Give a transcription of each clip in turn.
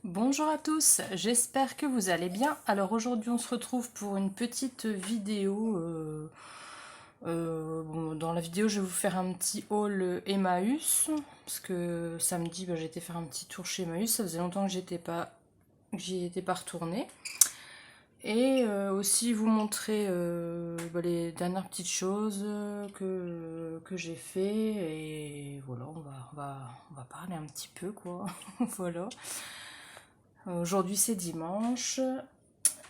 Bonjour à tous, j'espère que vous allez bien. Alors aujourd'hui on se retrouve pour une petite vidéo. Bon, dans la vidéo je vais vous faire un petit haul Emmaüs, parce que samedi j'ai été faire un petit tour chez Emmaüs, ça faisait longtemps que j'y étais pas retournée. Et aussi vous montrer les dernières petites choses que j'ai fait. Et voilà, on va parler un petit peu quoi. Voilà. Aujourd'hui c'est dimanche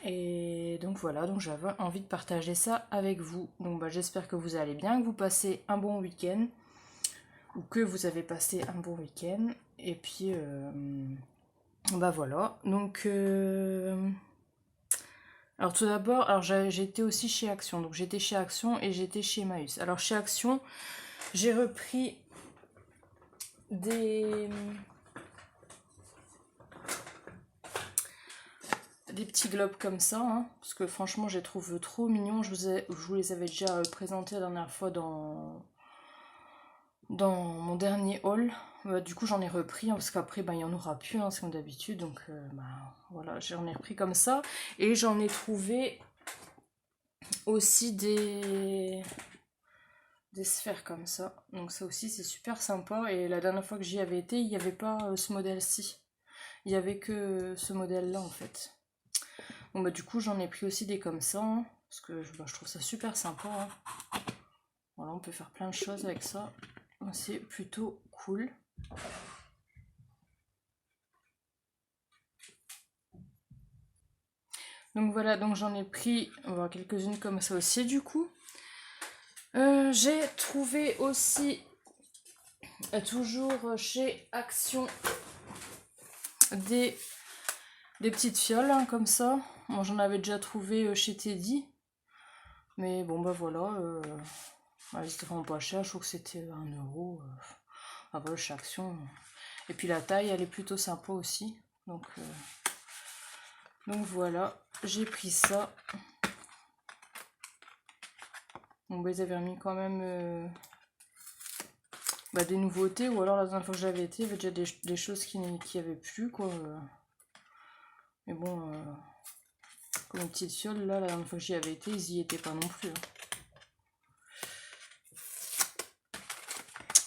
et donc voilà, donc j'avais envie de partager ça avec vous. Donc j'espère que vous allez bien, que vous passez un bon week-end ou que vous avez passé un bon week-end. Et puis voilà. Donc alors tout d'abord, alors j'étais aussi chez Action. Donc j'étais chez Action et j'étais chez Emmaüs. Alors chez Action, j'ai repris des petits globes comme ça, hein, parce que franchement je les trouve trop mignons. Je vous les avais déjà présentés la dernière fois dans mon dernier haul. Du coup j'en ai repris, hein, parce qu'après il n'y en aura plus, hein, c'est comme d'habitude. Donc voilà, j'en ai repris comme ça. Et j'en ai trouvé aussi des sphères comme ça. Donc ça aussi c'est super sympa. Et la dernière fois que j'y avais été, il n'y avait pas ce modèle-ci. Il n'y avait que ce modèle-là en fait. Bon du coup j'en ai pris aussi des comme ça, hein, parce que je trouve ça super sympa, hein. Voilà, on peut faire plein de choses avec ça. C'est plutôt cool. Donc voilà, donc j'en ai pris quelques-unes comme ça aussi du coup. J'ai trouvé aussi, toujours chez Action, des, des petites fioles, hein, comme ça. Moi j'en avais déjà trouvé chez Teddy. Mais bon voilà, c'était vraiment pas cher, je trouve que c'était 1 euro. Voilà, chez Action. Et puis la taille elle est plutôt sympa aussi. Donc voilà, j'ai pris ça. Bon ils avaient remis quand même des nouveautés, ou alors la dernière fois que j'avais été, il y avait déjà des choses qui n'y avaient plus quoi. Mais bon, comme une petite fiole, là, la dernière fois que j'y avais été, ils y étaient pas non plus, hein.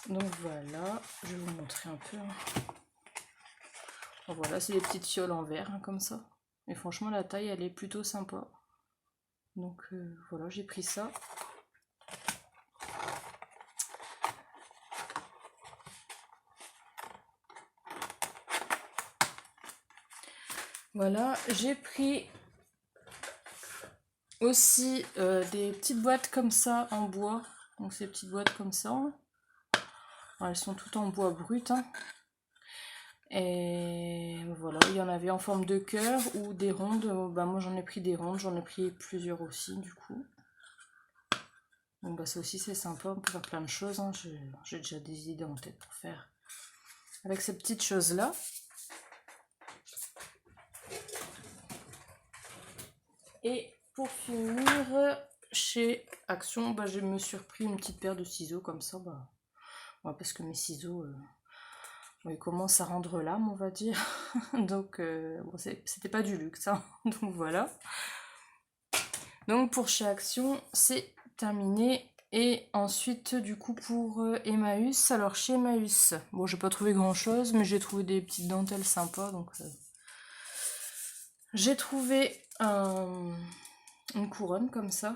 Donc voilà, je vais vous montrer un peu, hein. Bon, voilà, c'est des petites fioles en verre, hein, comme ça. Et franchement, la taille, elle est plutôt sympa. Donc voilà, j'ai pris ça. Voilà, j'ai pris aussi des petites boîtes comme ça en bois. Donc ces petites boîtes comme ça. Alors, elles sont toutes en bois brut, hein. Et voilà, il y en avait en forme de cœur ou des rondes. Moi j'en ai pris des rondes, j'en ai pris plusieurs aussi du coup. Donc ça aussi c'est sympa, on peut faire plein de choses, hein. J'ai déjà des idées en tête pour faire avec ces petites choses là. Et pour finir, chez Action, je me suis repris une petite paire de ciseaux comme ça, parce que mes ciseaux ils commencent à rendre l'âme, on va dire. Donc c'était pas du luxe, hein. Donc voilà. Donc pour chez Action, c'est terminé. Et ensuite, du coup, pour Emmaüs, alors chez Emmaüs, bon, j'ai pas trouvé grand chose, mais j'ai trouvé des petites dentelles sympas. Donc, j'ai trouvé une couronne comme ça.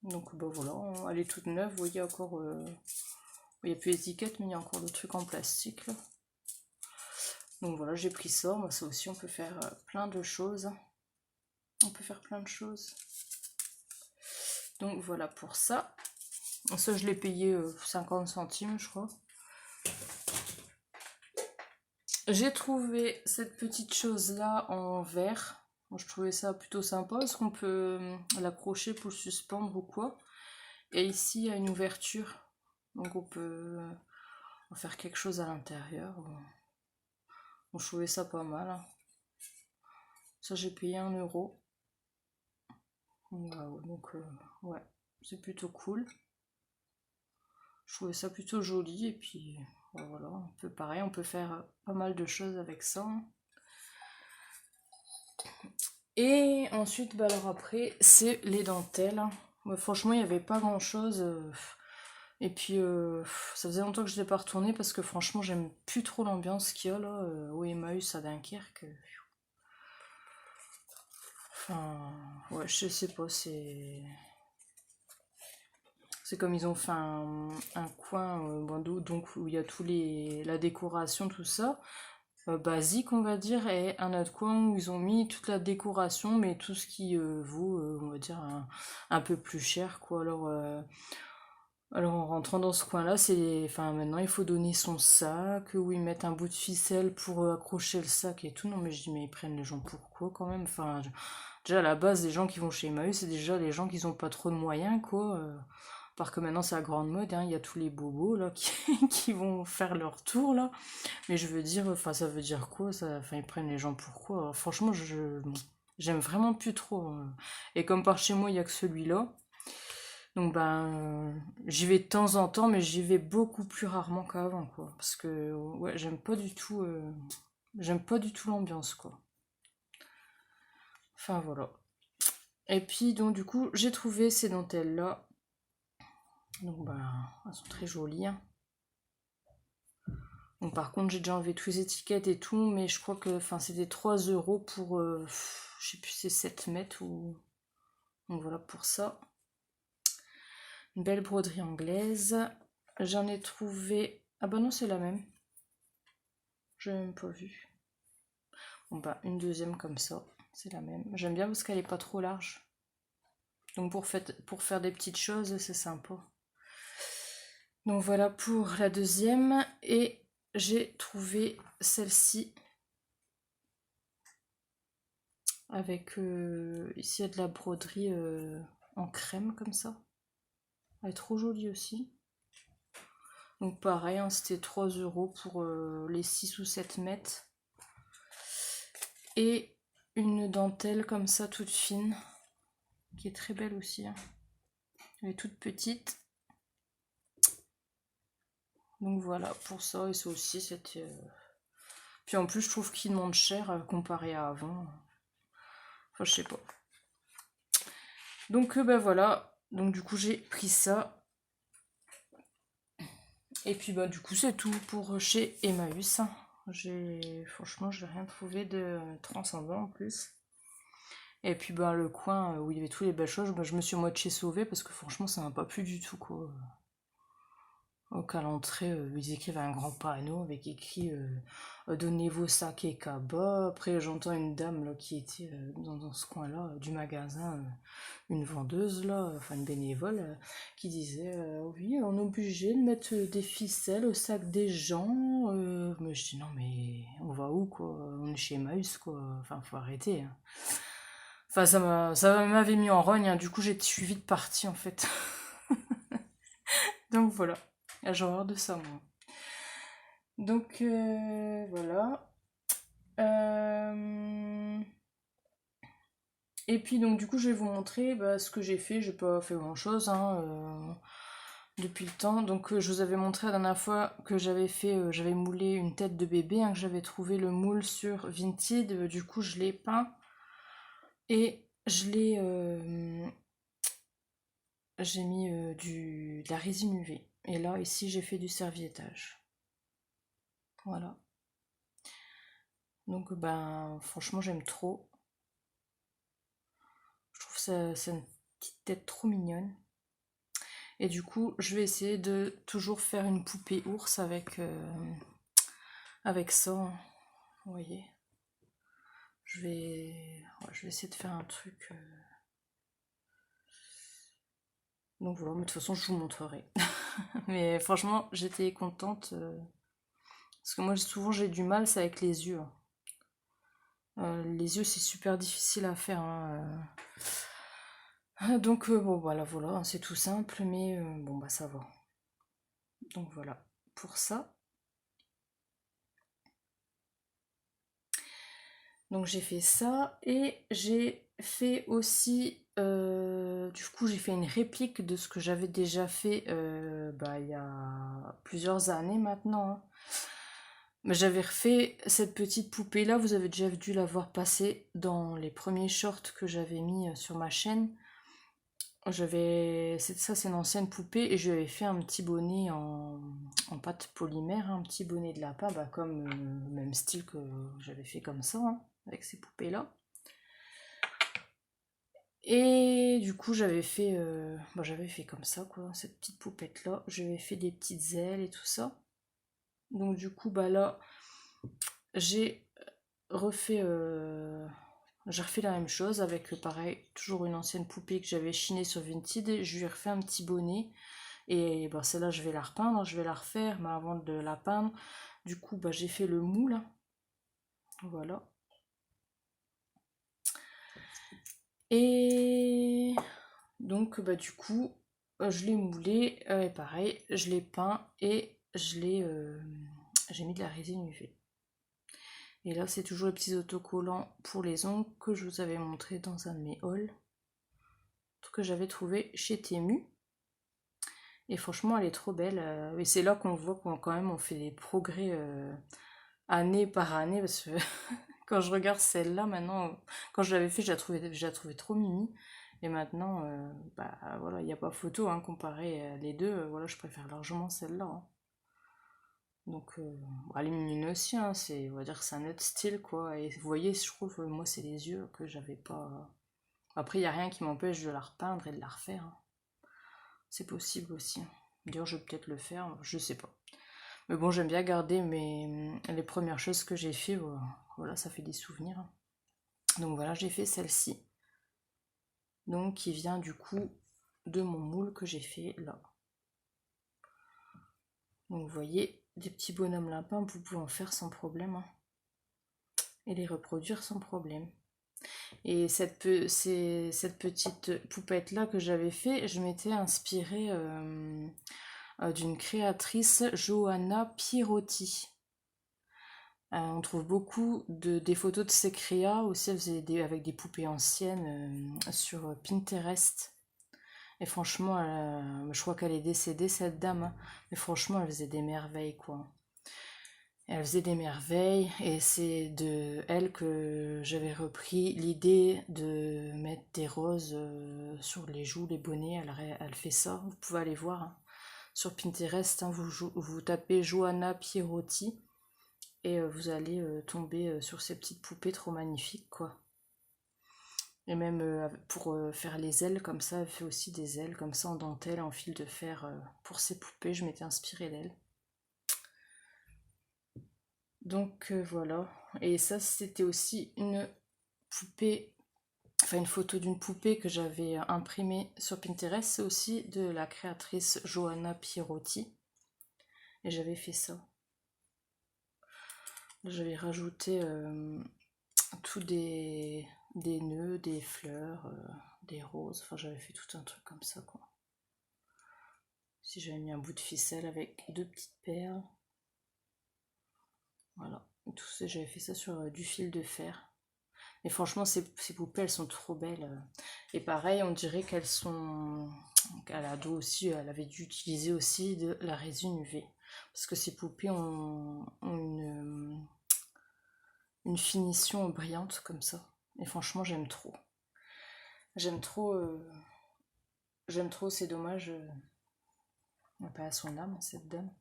Donc, voilà, elle est toute neuve. Vous voyez encore, il n'y a plus d'étiquette, mais il y a encore le truc en plastique là. Donc voilà, j'ai pris ça. Ça aussi, on peut faire plein de choses. On peut faire plein de choses. Donc voilà pour ça. Ça, je l'ai payé 50 centimes, je crois. J'ai trouvé cette petite chose-là en verre. Je trouvais ça plutôt sympa parce qu'on peut l'accrocher pour le suspendre ou quoi. Et ici, il y a une ouverture. Donc on peut en faire quelque chose à l'intérieur. Je trouvais ça pas mal, hein. Ça, j'ai payé 1 euro. Wow, donc ouais, c'est plutôt cool. Je trouvais ça plutôt joli. Et puis voilà, pareil, on peut faire pas mal de choses avec ça, hein. Et ensuite, bah alors après, c'est les dentelles. Ouais, franchement, il n'y avait pas grand-chose. Et puis, ça faisait longtemps que je n'étais pas retournée parce que franchement, j'aime plus trop l'ambiance qu'il y a là au Emmaüs à Dunkerque. Enfin, ouais, je sais pas, c'est comme ils ont fait un coin bon, donc où il y a la décoration, tout ça, basique on va dire, et un autre coin où ils ont mis toute la décoration, mais tout ce qui vaut, on va dire, un peu plus cher, quoi. Alors en rentrant dans ce coin-là, enfin maintenant il faut donner son sac, où ils mettent un bout de ficelle pour accrocher le sac et tout. Non mais je dis mais ils prennent les gens pour quoi quand même. Enfin déjà à la base les gens qui vont chez Emmaüs c'est déjà les gens qui ont pas trop de moyens quoi. Parce que maintenant c'est la grande mode, hein, il y a tous les bobos là qui vont faire leur tour là. Mais je veux dire, enfin ça veut dire quoi ça, enfin ils prennent les gens pour quoi. Alors, franchement j'aime vraiment plus trop. Et comme par chez moi il y a que celui-là. Donc j'y vais de temps en temps, mais j'y vais beaucoup plus rarement qu'avant, quoi. Parce que ouais, j'aime pas du tout l'ambiance, quoi. Enfin voilà. Et puis donc du coup, j'ai trouvé ces dentelles-là. Donc elles sont très jolies, hein. Donc par contre, j'ai déjà enlevé toutes les étiquettes et tout, mais je crois que enfin c'était 3 € pour, je sais plus, c'est 7 mètres ou. Donc voilà pour ça. Une belle broderie anglaise. J'en ai trouvé. Ah bah non, c'est la même. J'ai même pas vu. Bon bah une deuxième comme ça, c'est la même. J'aime bien parce qu'elle est pas trop large. Donc pour faire des petites choses, c'est sympa. Donc voilà pour la deuxième. Et j'ai trouvé celle-ci. Avec ici il y a de la broderie en crème comme ça. Elle est trop jolie aussi. Donc pareil, hein, c'était 3 € pour les 6 ou 7 mètres. Et une dentelle comme ça toute fine, qui est très belle aussi, hein. Elle est toute petite. Donc voilà, pour ça, et ça aussi, c'était. Puis en plus, je trouve qu'ils demandent cher comparé à avant. Enfin, je sais pas. Donc ben voilà. Donc du coup, j'ai pris ça. Et puis bah du coup, c'est tout pour chez Emmaüs. Franchement, j'ai rien trouvé de transcendant en plus. Et puis bah le coin où il y avait tous les belles choses, bah, je me suis moitié sauvée parce que franchement, ça m'a pas plu du tout quoi. Donc à l'entrée, ils écrivent un grand panneau avec écrit donnez vos sacs et cabas. Après, j'entends une dame là, qui était dans ce coin-là du magasin, une vendeuse, là, enfin une bénévole, qui disait oui, on est obligé de mettre des ficelles au sac des gens. Mais je dis non, mais on va où quoi? On est chez Emmaüs quoi. Enfin, faut arrêter, hein. Enfin, ça m'avait mis en rogne, hein. Du coup, je suis vite partie en fait. Donc voilà. J'ai horreur de ça, moi. Donc voilà. Et puis donc du coup je vais vous montrer ce que j'ai fait. J'ai pas fait grand chose hein, depuis le temps. Donc je vous avais montré la dernière fois que j'avais moulé une tête de bébé, hein, que j'avais trouvé le moule sur Vinted. Du coup je l'ai peint et j'ai mis de la résine UV. Et là ici j'ai fait du serviettage. Voilà. Donc franchement j'aime trop. Je trouve ça c'est une petite tête trop mignonne. Et du coup je vais essayer de toujours faire une poupée ours avec ça, hein. Vous voyez. Je vais essayer de faire un truc. Donc voilà, mais de toute façon je vous montrerai. Mais franchement j'étais contente. Parce que moi souvent j'ai du mal, c'est avec les yeux, hein. Les yeux c'est super difficile à faire, hein. Donc bon voilà, hein, c'est tout simple, mais bon bah ça va. Donc voilà, pour ça. Donc j'ai fait ça et j'ai fait aussi, du coup j'ai fait une réplique de ce que j'avais déjà fait il y a plusieurs années maintenant, hein. J'avais refait cette petite poupée là, vous avez déjà dû la voir passer dans les premiers shorts que j'avais mis sur ma chaîne. Ça c'est une ancienne poupée et je lui avais fait un petit bonnet en pâte polymère, un petit bonnet de lapin, bah, comme même style que j'avais fait comme ça, hein, avec ces poupées là. Et du coup j'avais fait comme ça quoi, cette petite poupette là. J'avais fait des petites ailes et tout ça. Donc du coup bah là j'ai refait j'ai refait la même chose avec pareil, toujours une ancienne poupée que j'avais chinée sur Vinted. Et je lui ai refait un petit bonnet. Et bah, celle-là, je vais la repeindre, je vais la refaire, mais avant de la peindre, du coup, bah, j'ai fait le moule. Voilà. Et donc, bah, du coup, je l'ai moulé, et pareil, je l'ai peint et j'ai mis de la résine UV. Et là, c'est toujours les petits autocollants pour les ongles que je vous avais montré dans un de mes hauls, que j'avais trouvé chez Temu. Et franchement, elle est trop belle. Et c'est là qu'on voit qu'on quand même on fait des progrès année par année. Parce que quand je regarde celle-là, maintenant, quand je l'avais fait, je la trouvais trop mimi. Et maintenant, bah voilà, il n'y a pas photo, hein, comparé les deux. Voilà, je préfère largement celle-là, hein. Donc, elle est mignonne aussi, hein, on va dire que c'est un autre style, quoi. Et vous voyez, je trouve, moi, c'est les yeux que j'avais pas. Après, il n'y a rien qui m'empêche de la repeindre et de la refaire, hein. C'est possible aussi, hein. D'ailleurs, je vais peut-être le faire, je sais pas. Mais bon, j'aime bien garder les premières choses que j'ai fait. Voilà, ça fait des souvenirs. Donc voilà, j'ai fait celle-ci. Donc qui vient du coup de mon moule que j'ai fait là. Donc vous voyez, des petits bonhommes lapins, vous pouvez en faire sans problème, hein, et les reproduire sans problème. Et cette petite poupette là que j'avais fait, je m'étais inspirée d'une créatrice, Johanna Pierotti. On trouve beaucoup des photos de ces créas aussi, elle faisait avec des poupées anciennes sur Pinterest. Et franchement, je crois qu'elle est décédée cette dame, hein. Mais franchement, elle faisait des merveilles quoi. Elle faisait des merveilles et c'est de elle que j'avais repris l'idée de mettre des roses sur les joues, les bonnets. Elle fait ça, vous pouvez aller voir, hein, sur Pinterest, hein, vous tapez Johanna Pierotti. Et vous allez tomber sur ces petites poupées trop magnifiques quoi. Et même pour faire les ailes comme ça, elle fait aussi des ailes comme ça en dentelle, en fil de fer pour ces poupées. Je m'étais inspirée d'elle. Donc voilà. Et ça, c'était aussi une poupée, enfin une photo d'une poupée que j'avais imprimée sur Pinterest. C'est aussi de la créatrice Johanna Pierotti. Et j'avais fait ça. J'avais rajouté tous des nœuds, des fleurs, des roses. Enfin, j'avais fait tout un truc comme ça, quoi. Si j'avais mis un bout de ficelle avec deux petites perles. Voilà. Tout ça, j'avais fait ça sur du fil de fer. Et franchement, ces poupées, elles sont trop belles. Et pareil, on dirait qu'elles sont... Elle a dû aussi, elle avait dû utiliser aussi de la résine UV. Parce que ces poupées ont une finition brillante comme ça. Et franchement, j'aime trop. J'aime trop, c'est dommage. Pas à son âme, cette dame.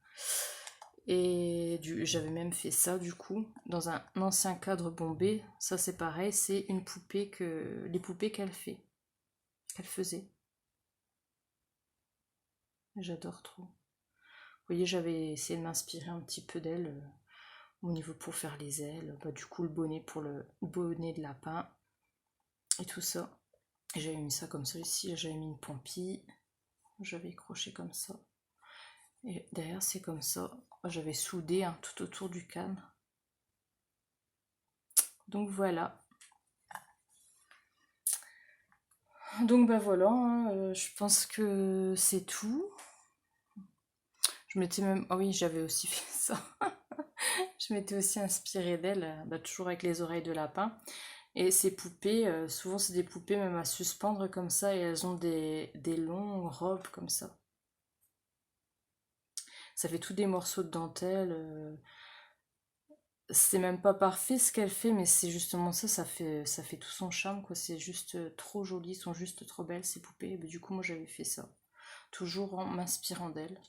Et j'avais même fait ça du coup, dans un ancien cadre bombé. Ça c'est pareil, c'est une poupée les poupées qu'elle faisait. J'adore trop. Vous voyez, j'avais essayé de m'inspirer un petit peu d'elle au niveau pour faire les ailes. Bah, du coup, le bonnet pour le bonnet de lapin et tout ça. Et j'avais mis ça comme ça ici. J'avais mis une pampille. J'avais accroché comme ça. Et derrière, c'est comme ça. J'avais soudé tout autour du canne. Donc voilà. Donc bah voilà, hein, je pense que c'est tout. Je m'étais même... Ah oui, j'avais aussi fait ça. Je m'étais aussi inspirée d'elle, bah, toujours avec les oreilles de lapin. Et ces poupées, souvent c'est des poupées même à suspendre comme ça et elles ont des longues robes comme ça. Ça fait tous des morceaux de dentelle. c'est même pas parfait ce qu'elle fait, mais c'est justement ça, ça fait tout son charme, quoi. C'est juste trop joli, sont juste trop belles ces poupées. Et ben, du coup, moi j'avais fait ça, toujours en m'inspirant d'elle.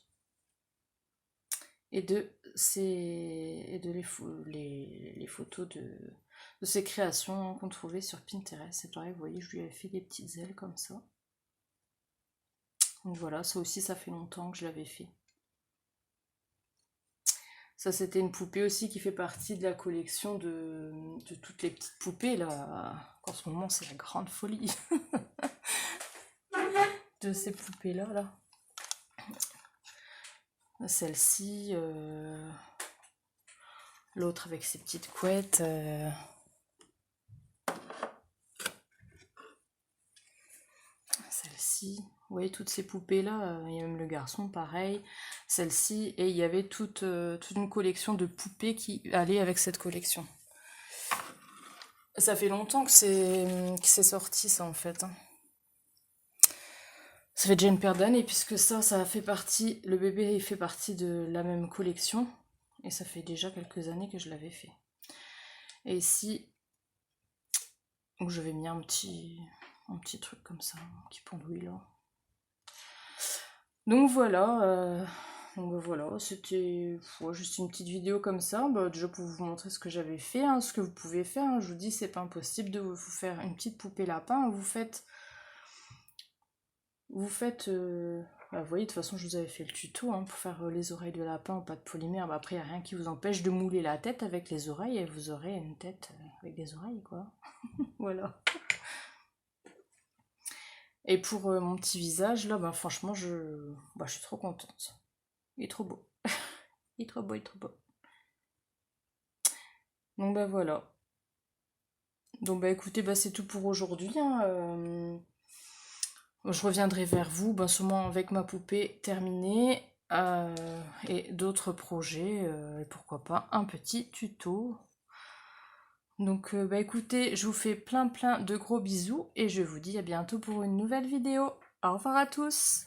Et de, et de les photos de ses créations qu'on trouvait sur Pinterest. Et pareil, vous voyez, je lui avais fait des petites ailes comme ça. Donc voilà, ça aussi, ça fait longtemps que je l'avais fait. Ça, c'était une poupée aussi qui fait partie de la collection de toutes les petites poupées, là. En ce moment, c'est la grande folie de ces poupées-là, là. Celle-ci, l'autre avec ses petites couettes. Celle-ci. Vous voyez toutes ces poupées-là, il y a même le garçon, pareil. Celle-ci, et il y avait toute une collection de poupées qui allaient avec cette collection. Ça fait longtemps que c'est sorti, ça, en fait. Hein. Ça fait déjà une paire d'années, puisque ça fait partie... Le bébé, il fait partie de la même collection. Et ça fait déjà quelques années que je l'avais fait. Et ici, où je vais mis un petit truc comme ça, un petit pendouille, là. Donc voilà, c'était juste une petite vidéo comme ça, déjà pour vous montrer ce que j'avais fait, hein, ce que vous pouvez faire. Hein. Je vous dis, c'est pas impossible de vous faire une petite poupée lapin. Vous voyez, de toute façon, je vous avais fait le tuto hein, pour faire les oreilles de lapin en pâte polymère. Après, il n'y a rien qui vous empêche de mouler la tête avec les oreilles et vous aurez une tête avec des oreilles, quoi. Voilà. Et pour mon petit visage, là, franchement, je suis trop contente. Il est trop beau. Il est trop beau, il est trop beau. Donc voilà. Donc écoutez, c'est tout pour aujourd'hui. Hein. Je reviendrai vers vous, sûrement avec ma poupée terminée et d'autres projets. Et pourquoi pas un petit tuto. Donc écoutez, je vous fais plein de gros bisous et je vous dis à bientôt pour une nouvelle vidéo. Au revoir à tous!